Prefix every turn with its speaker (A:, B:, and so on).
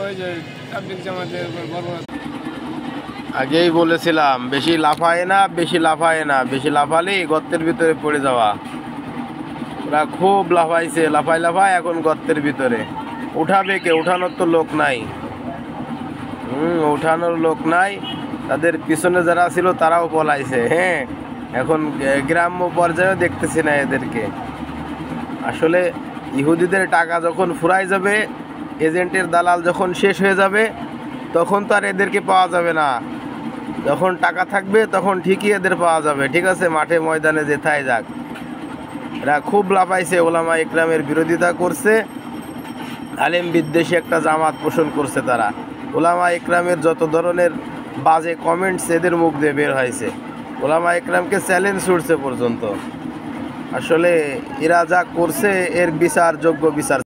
A: ওই যে তাবলীগ জামাতের
B: আগেই বলেছিলাম বেশি লাফায় না, বেশি লাফায় না, বেশি লাফালেই গর্তের ভিতরে পড়ে যাওয়া। ওরা খুব লাফাইছে, লাফায় এখন গর্তের ভিতরে। উঠাবে কে? উঠানোর তো লোক নাই। উঠানোর লোক নাই। তাদের পিছনে যারা ছিল তারাও পলাইছে। হ্যাঁ, এখন গ্রাম্য পর্যায়ে দেখতেছি না এদেরকে। আসলে ইহুদিদের টাকা যখন ফুরাই যাবে, এজেন্টের দালাল যখন শেষ হয়ে যাবে, তখন তো আর এদেরকে পাওয়া যাবে না। যখন টাকা থাকবে তখন ঠিকই এদের পাওয়া যাবে। ঠিক আছে, মাঠে ময়দানে যেথায় যাক। এরা খুব লাফাইছে, ওলামা ইকরামের বিরোধিতা করছে, আলেম বিদ্বেষী একটা জামাত পোষণ করছে তারা। ওলামা ইকরামের যত ধরনের বাজে কমেন্টস এদের মুখ দিয়ে বের হয়েছে, ওলামা ইকরামকে চ্যালেঞ্জ ছুটছে পর্যন্ত। আসলে এরা যা করছে এর বিচার, যোগ্য বিচার।